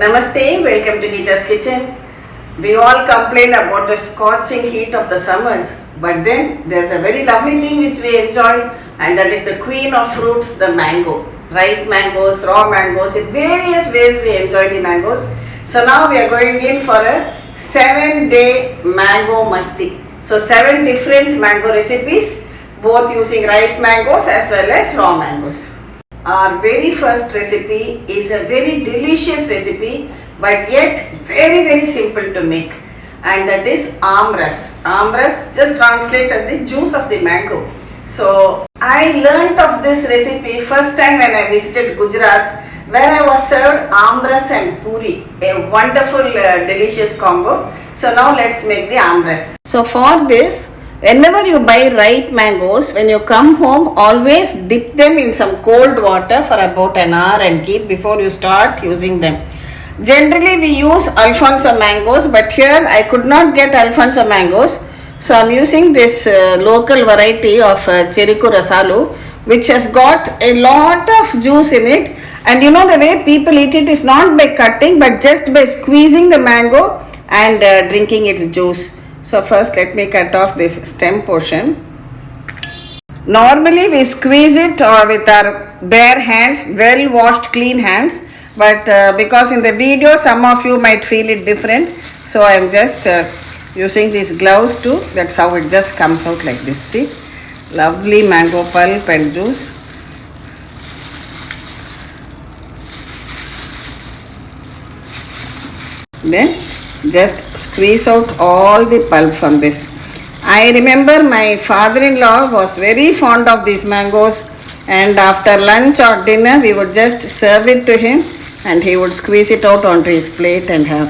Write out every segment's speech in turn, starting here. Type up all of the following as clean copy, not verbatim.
Namaste, welcome to Gita's kitchen. We all complain about the scorching heat of the summers, but then there's a very lovely thing which we enjoy, and that is the queen of fruits, the mango. Ripe mangoes, raw mangoes, in various ways we enjoy the mangoes. So now we are going in for a 7-day Mango Masti. So 7 different mango recipes, both using ripe mangoes as well as raw mangoes. Our very first recipe is a very delicious recipe, but yet very simple to make, and that is Aam Ras. Aam Ras just translates as the juice of the mango. So I learnt of this recipe first time when I visited Gujarat, where I was served Aam Ras and puri, a wonderful delicious combo. So now let's make the Aam Ras. So for this, whenever you buy ripe mangoes, when you come home, always dip them in some cold water for about an hour and keep before you start using them. Generally we use Alfonso mangoes, but here I could not get Alfonso mangoes, so I am using this local variety of Cheriku Rasalu, which has got a lot of juice in it. And you know, the way people eat it is not by cutting, but just by squeezing the mango and drinking its juice. So first let me cut off this stem portion. Normally we squeeze it with our bare hands, well washed clean hands, but because in the video some of you might feel it different, so I am just using these gloves too. That's how it just comes out like this. See, lovely mango pulp and juice. Then just squeeze out all the pulp from this. I remember my father-in-law was very fond of these mangoes, and after lunch or dinner we would just serve it to him and he would squeeze it out onto his plate and have.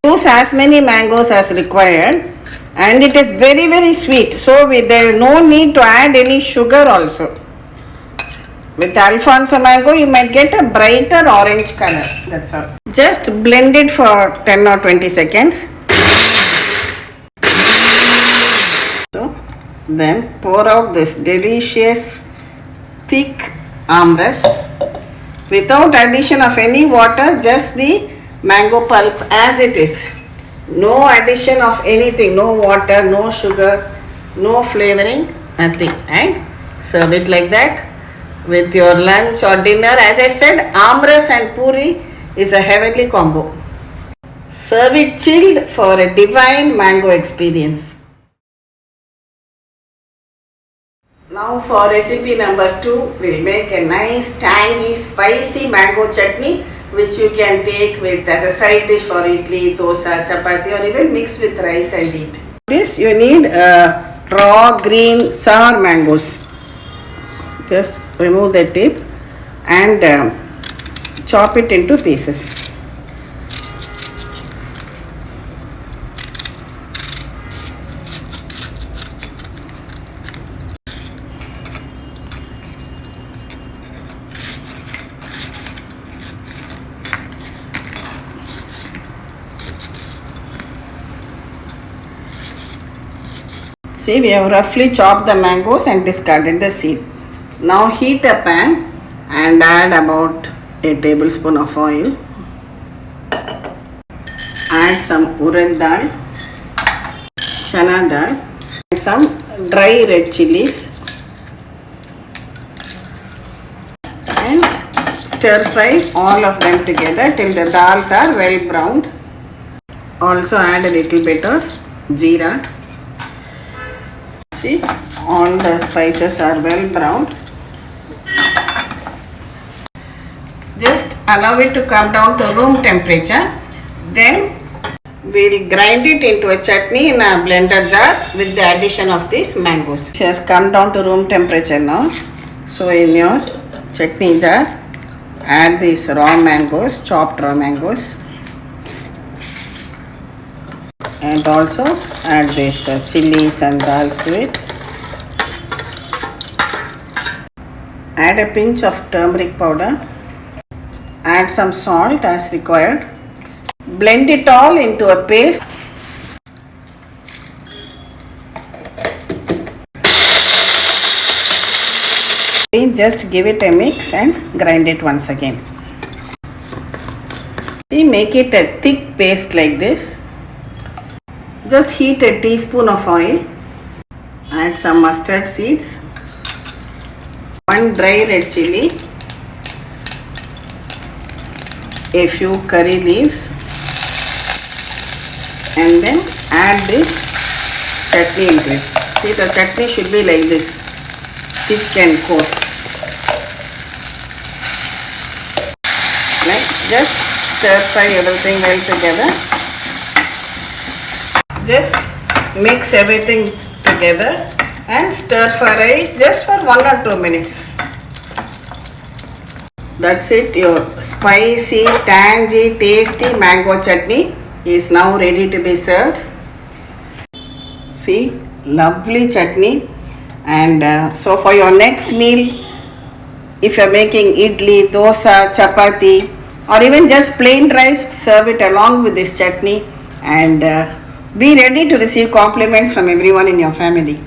Use as many mangoes as required, and it is very sweet, so there is no need to add any sugar also. With Alfonso mango you might get a brighter orange color, that's all. Just blend it for 10 or 20 seconds. So then pour out this delicious thick Aam Ras without addition of any water, just the mango pulp as it is. No addition of anything, no water, no sugar, no flavoring, nothing. And serve it like that with your lunch or dinner. As I said, Aam Ras and puri is a heavenly combo. Serve it chilled for a divine mango experience. Now for recipe number 2, we'll make a nice tangy spicy mango chutney, which you can take with as a side dish for idli, dosa, chapati, or even mix with rice and eat. This you need raw green sour mangoes. Just remove the tip and chop it into pieces. See, we have roughly chopped the mangoes and discarded the seed. Now heat a pan and add about a tablespoon of oil. Add some urad dal, chana dal, and some dry red chilies, and stir fry all of them together till the dals are well browned. Also add a little bit of jeera. See, all the spices are well browned. Just allow it to come down to room temperature. Then we'll grind it into a chutney in a blender jar with the addition of these mangoes. It has come down to room temperature now. So in your chutney jar, add these raw mangoes, chopped raw mangoes, and also add these chilies and dals to it. Add a pinch of turmeric powder. Add some salt as required. Blend it all into a paste. Just give it a mix and grind it once again. See, make it a thick paste like this. Just heat a teaspoon of oil. Add some mustard seeds. 1 dry red chili. A few curry leaves. And then add this chutney into it. See, the chutney should be like this, thick and coarse. Next, just stir fry everything well together. Just mix everything together and stir fry just for 1 or 2 minutes. That's it. Your spicy, tangy, tasty mango chutney is now ready to be served. See, lovely chutney. And so for your next meal, if you are making idli, dosa, chapati, or even just plain rice, serve it along with this chutney and be ready to receive compliments from everyone in your family.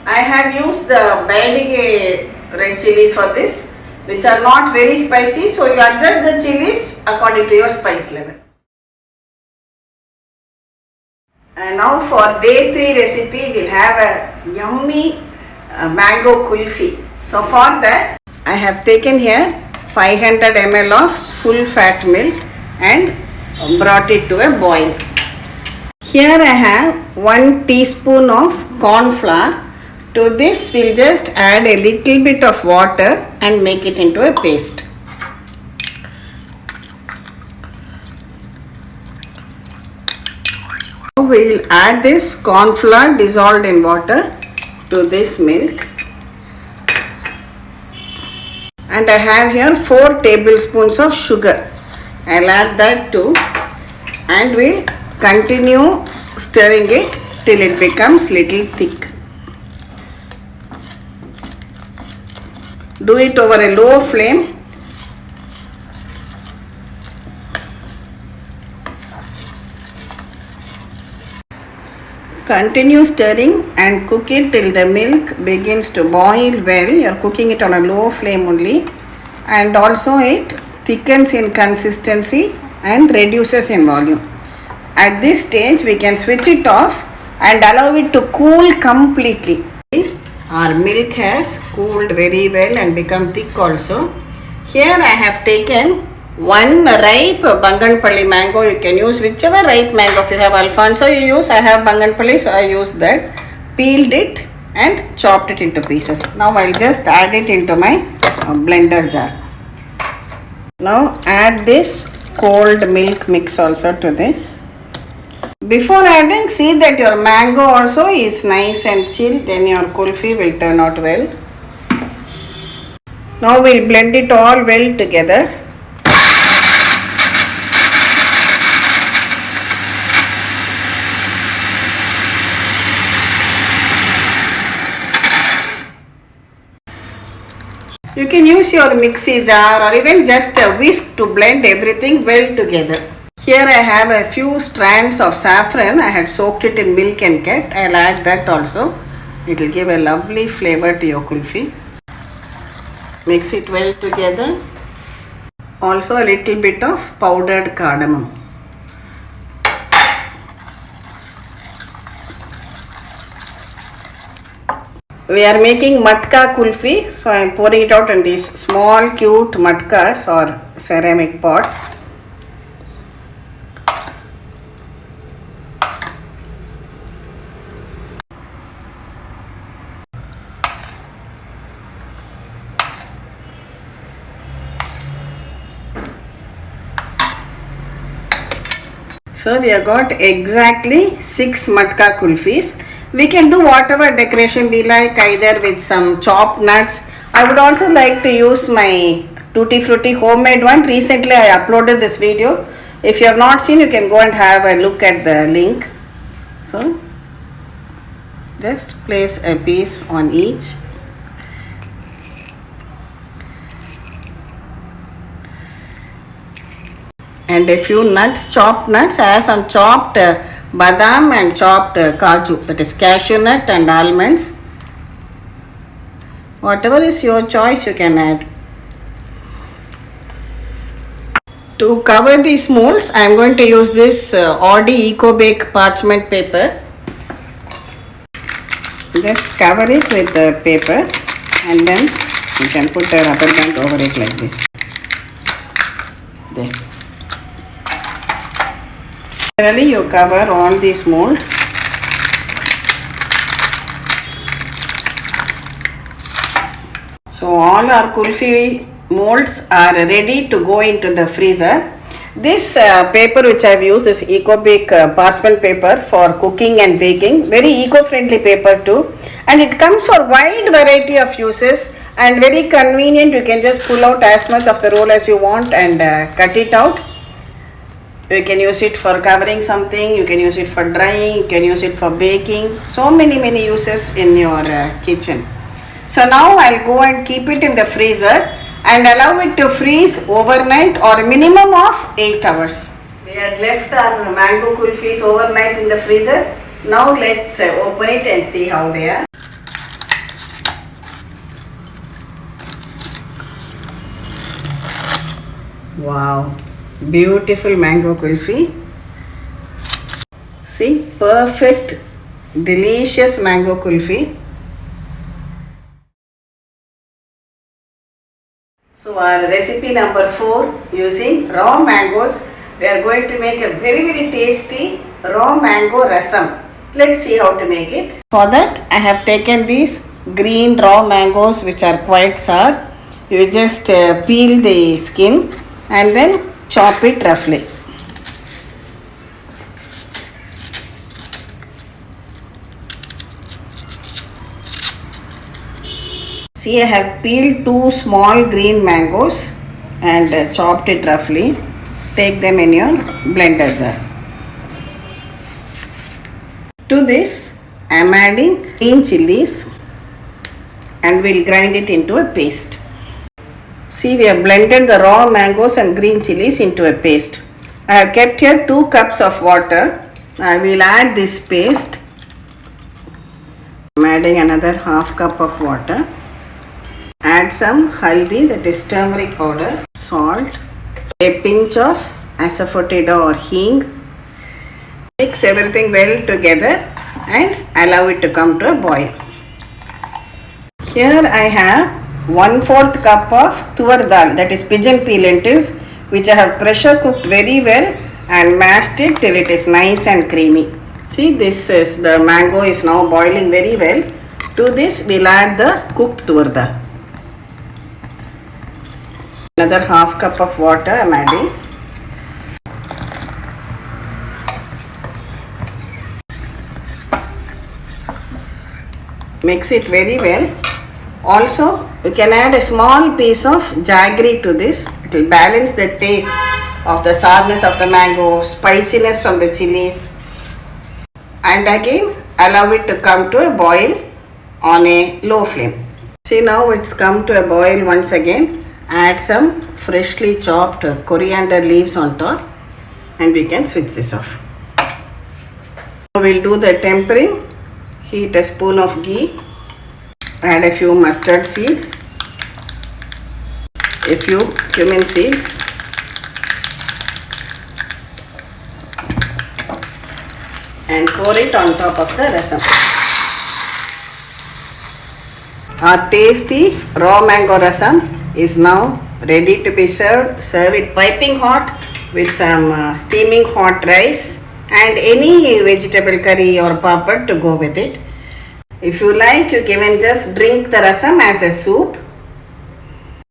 I have used the Bayadige red chilies for this, which are not very spicy, so you adjust the chilies according to your spice level. And now for day 3 recipe, we'll have a yummy mango kulfi. So for that, I have taken here 500 ml of full fat milk and brought it to a boil. Here I have 1 teaspoon of corn flour. To this we'll just add a little bit of water and make it into a paste. We'll add this corn flour dissolved in water to this milk. And I have here 4 tablespoons of sugar. I'll add that too. And we'll continue stirring it till it becomes little thick. Do it over a low flame. Continue stirring and cook it till the milk begins to boil well. You are cooking it on a low flame only, and also it thickens in consistency and reduces in volume. At this stage we can switch it off and allow it to cool completely. Our milk has cooled very well and become thick also. Here I have taken 1 ripe Banganpalli mango. You can use whichever ripe mango. If you have Alfonso you use, I have Banganpalli, so I use that. Peeled it and chopped it into pieces. Now I'll just add it into my blender jar. Now add this cold milk mix also to this. Before adding, see that your mango also is nice and chilled, then your kulfi will turn out well. Now we'll blend it all well together. You can use your mixie jar or even just a whisk to blend everything well together. Here I have a few strands of saffron. I had soaked it in milk and kept. I'll add that also. It will give a lovely flavor to your kulfi. Mix it well together. Also a little bit of powdered cardamom. We are making Matka kulfi, so I am pouring it out in these small cute matkas or ceramic pots. So we have got exactly 6 matka kulfis. We can do whatever decoration we like, either with some chopped nuts. I would also like to use my Tutti Frutti homemade one. Recently I uploaded this video. If you have not seen, you can go and have a look at the link. So just place a piece on each. And a few nuts, chopped nuts. I have some chopped badam and chopped kaju, that is cashew nut and almonds. Whatever is your choice, you can add. To cover these molds, I am going to use this Audi Eco Bake parchment paper. Just cover it with the paper and then you can put a rubber band over it like this. There. Generally, you cover all these molds. So all our kulfi molds are ready to go into the freezer. This paper which I have used is Eco Bake parchment paper for cooking and baking. Very eco-friendly paper too. And it comes for wide variety of uses and very convenient. You can just pull out as much of the roll as you want and cut it out. You can use it for covering something, you can use it for drying, you can use it for baking. So many uses in your kitchen. So now I'll go and keep it in the freezer and allow it to freeze overnight or a minimum of 8 hours. We had left our mango kulfis overnight in the freezer. Now let's open it and see how they are. Wow, beautiful mango kulfi. See, perfect, delicious mango kulfi. So our recipe number 4, using raw mangoes, we are going to make a very tasty raw mango rasam. Let's see how to make it. For that, I have taken these green raw mangoes which are quite sour. You just peel the skin and then chop it roughly. See, I have peeled 2 small green mangoes and chopped it roughly. Take them in your blender jar. To this, I am adding green chilies and we'll grind it into a paste. See, we have blended the raw mangoes and green chilies into a paste. I have kept here 2 cups of water. I will add this paste. I am adding another half cup of water. Add some haldi, that is turmeric powder, salt, a pinch of asafoetida or hing. Mix everything well together and allow it to come to a boil. Here I have 1/4 cup of tuvar dal, that is pigeon pea lentils, which I have pressure cooked very well and mashed it till it is nice and creamy. See, this is the mango is now boiling very well. To this we will add the cooked tuvar dal. Another half cup of water I am adding. Mix it very well. Also, you can add a small piece of jaggery to this. It will balance the taste of the sourness of the mango, spiciness from the chilies. And again, allow it to come to a boil on a low flame. See, now it's come to a boil once again. Add some freshly chopped coriander leaves on top and we can switch this off. Now we'll do the tempering. Heat a spoon of ghee. Add a few mustard seeds. A few cumin seeds. And pour it on top of the rasam. Our tasty raw mango rasam is now ready to be served. Serve it piping hot with some steaming hot rice and any vegetable curry or papad to go with it. If you like, you can just drink the rasam as a soup.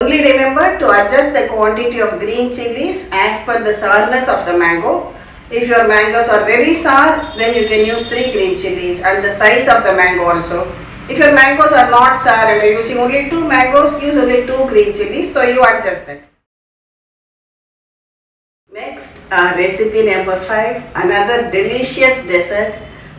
Only remember to adjust the quantity of green chilies as per the sourness of the mango. If your mangoes are very sour, then you can use 3 green chilies and the size of the mango also. If your mangoes are not sour and you are using only 2 mangoes, use only 2 green chilies, so you adjust that. Next, recipe number 5, another delicious dessert,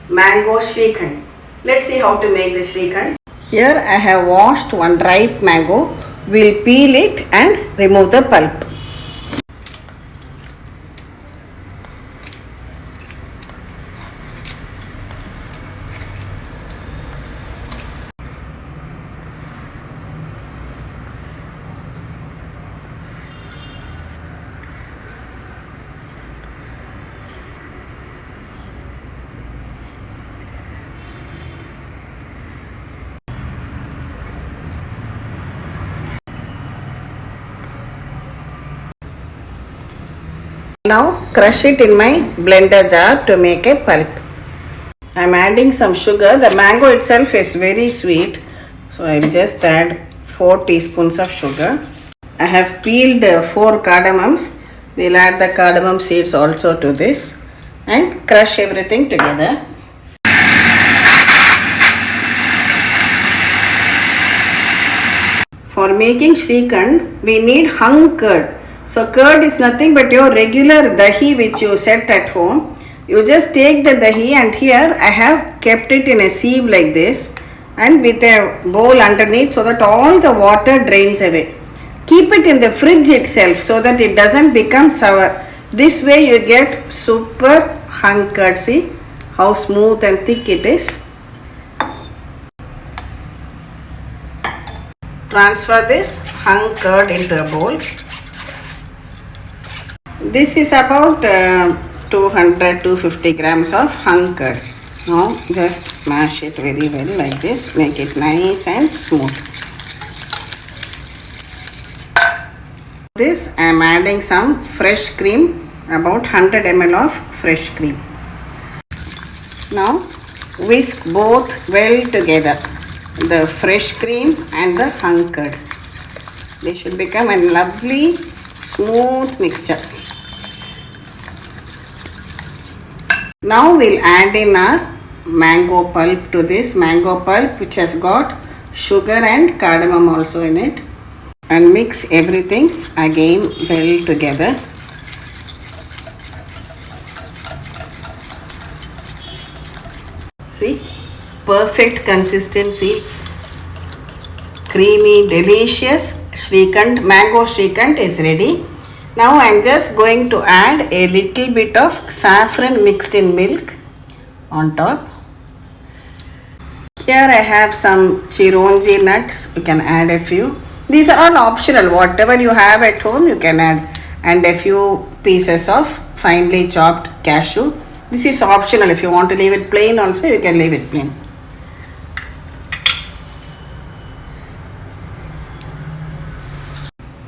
Mango Shrikhand. Let's see how to make the Shrikhand. Here I have washed 1 ripe mango. We'll peel it and remove the pulp. Now crush it in my blender jar to make a pulp. I am adding some sugar. The mango itself is very sweet, so I will just add 4 teaspoons of sugar. I have peeled 4 cardamoms. We will add the cardamom seeds also to this and crush everything together. For making Shrikhand, we need hung curd. So curd is nothing but your regular dahi which you set at home. You just take the dahi, and here I have kept it in a sieve like this and with a bowl underneath so that all the water drains away. Keep it in the fridge itself so that it doesn't become sour. This way you get super hung curd. See how smooth and thick it is. Transfer this hung curd into a bowl. This is about 200-250 grams of hung curd. Now just mash it very well like this. Make it nice and smooth. This I am adding some fresh cream, about 100 ml of fresh cream. Now whisk both well together, the fresh cream and the hung curd. They should become a lovely smooth mixture. Now we'll add in our mango pulp to this. Mango pulp which has got sugar and cardamom also in it, and mix everything again well together. See, perfect consistency, creamy, delicious Shrikhand, mango Shrikhand is ready. Now I am just going to add a little bit of saffron mixed in milk on top. Here I have some chironji nuts. You can add a few. These are all optional. Whatever you have at home you can add, and a few pieces of finely chopped cashew. This is optional. If you want to leave it plain also, you can leave it plain.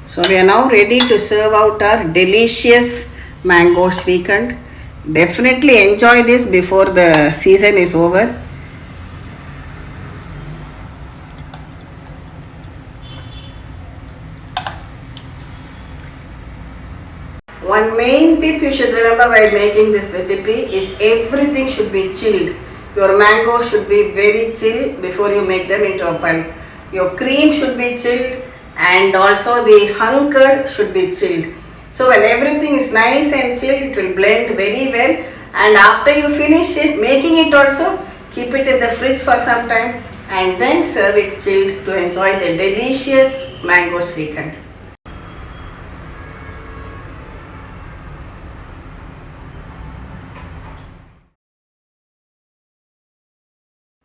So we are now ready to serve out our delicious mango Shrikhand. Definitely enjoy this before the season is over. One main tip you should remember while making this recipe is everything should be chilled. Your mango should be very chill before you make them into a pulp. Your cream should be chilled, and also the hung curd should be chilled. So when everything is nice and chilled, it will blend very well. And after you finish it, making it also, keep it in the fridge for some time and then serve it chilled to enjoy the delicious mango Shrikhand.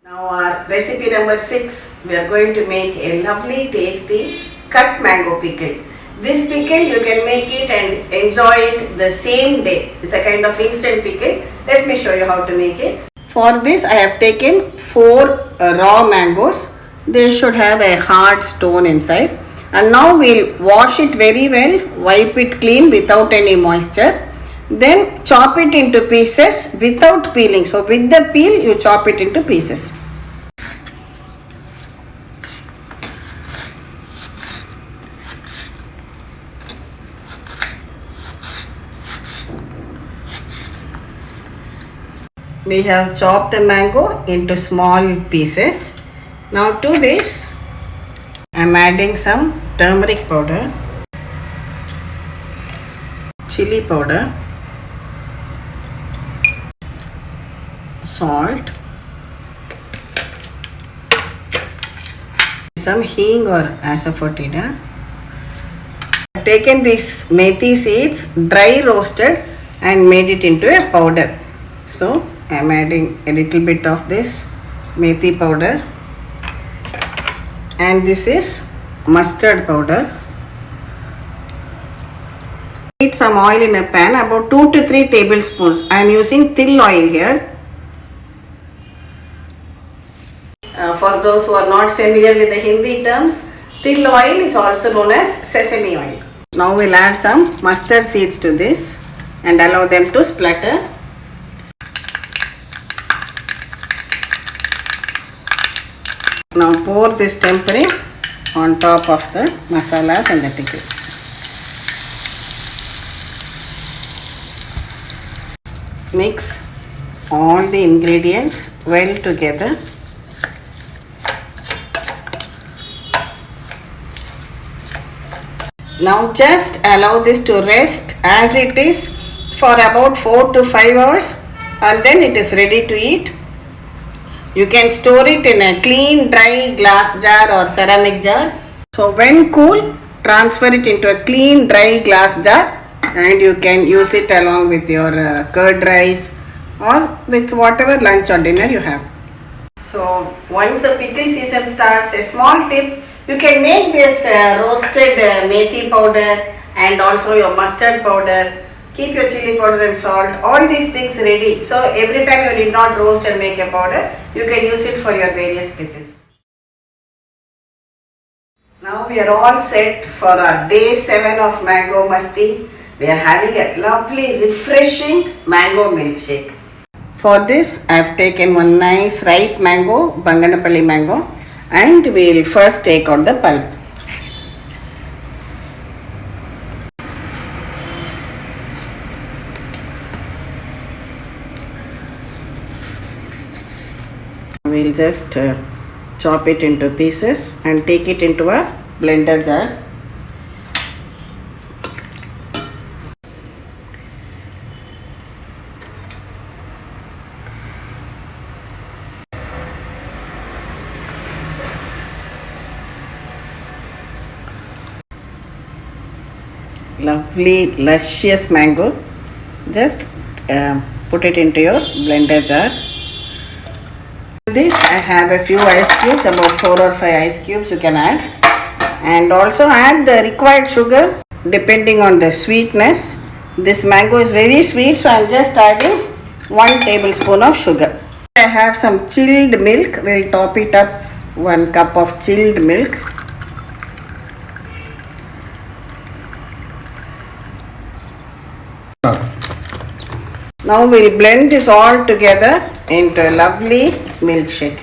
Now our recipe number 6, we are going to make a lovely tasty cut mango pickle. This pickle you can make it and enjoy it the same day. It's a kind of instant pickle. Let me show you how to make it. For this I have taken 4 raw mangoes. They should have a hard stone inside. And now we'll wash it very well, wipe it clean without any moisture. Then chop it into pieces without peeling. So with the peel you chop it into pieces. We have chopped the mango into small pieces. Now to this I am adding some turmeric powder, chili powder, salt, some hing or asafoetida. I have taken these methi seeds, dry roasted, and made it into a powder. So I am adding a little bit of this methi powder, and this is mustard powder. Heat some oil in a pan, about 2 to 3 tablespoons. I am using til oil here. For those who are not familiar with the Hindi terms, til oil is also known as sesame oil. Now we'll add some mustard seeds to this. and allow them to splatter. Now pour this tempering on top of the masalas and the pickle. Mix all the ingredients well together. Now just allow this to rest as it is for about 4 to 5 hours, and then it is ready to eat. You can store it in a clean dry glass jar or ceramic jar. So when cool, transfer it into a clean dry glass jar and you can use it along with your curd rice or with whatever lunch or dinner you have. So once the pickle season starts, a small tip, you can make this roasted methi powder and also your mustard powder. Keep your chili powder and salt, all these things ready. So every time you need not roast and make a powder, you can use it for your various pickles. Now we are all set for our day 7 of Mango Masti. We are having a lovely refreshing mango milkshake. For this I have taken one nice ripe mango, Banganapalli mango, and we will first take out the pulp. We will just chop it into pieces and take it into a blender jar. Lovely luscious mango. Just put it into your blender jar. This I have a few ice cubes, about 4 or 5 ice cubes you can add, and also add the required sugar depending on the sweetness. This mango is very sweet, so I am just adding 1 tablespoon of sugar. I have some chilled milk. We will top it up 1 cup of chilled milk. Now we will blend this all together into a lovely milkshake.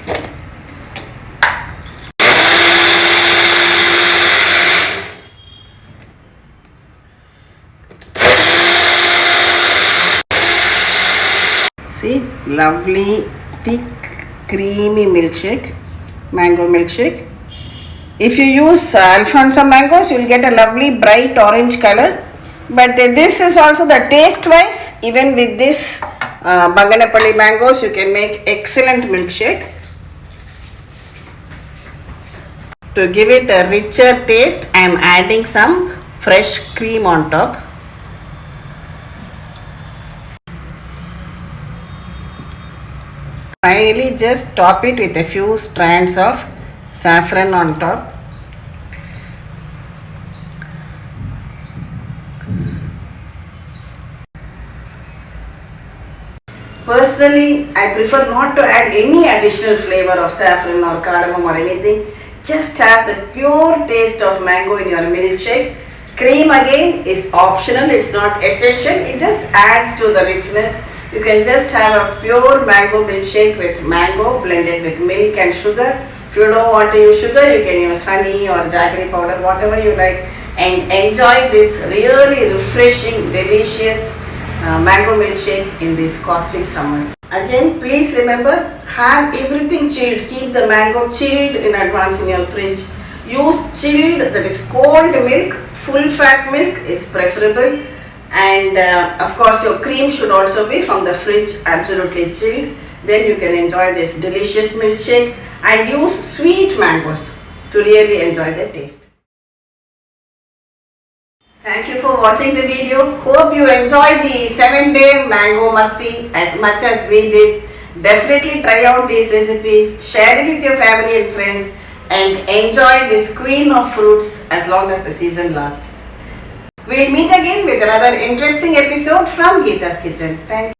See, lovely thick creamy milkshake, mango milkshake. If you use Alfonso mangoes, you will get a lovely bright orange color. But this is also the taste wise, even with this Banganapalli mangoes, you can make excellent milkshake. To give it a richer taste, I am adding some fresh cream on top. Finally, just top it with a few strands of saffron on top. Personally, I prefer not to add any additional flavor of saffron or cardamom or anything. Just have the pure taste of mango in your milkshake. Cream again is optional, it's not essential. It just adds to the richness. You can just have a pure mango milkshake with mango blended with milk and sugar. If you don't want to use sugar, you can use honey or jaggery powder, whatever you like, and enjoy this really refreshing, delicious mango milkshake in these scorching summers. Again, please remember, have everything chilled. Keep the mango chilled in advance in your fridge. Use chilled, that is cold milk. Full fat milk is preferable, and of course your cream should also be from the fridge, absolutely chilled. Then you can enjoy this delicious milkshake, and use sweet mangoes to really enjoy the taste. Thank you for watching the video. Hope you enjoyed the 7-day Mango Masti as much as we did. Definitely try out these recipes, share it with your family and friends, and enjoy this queen of fruits as long as the season lasts. We'll meet again with another interesting episode from Gita's Kitchen. Thank you.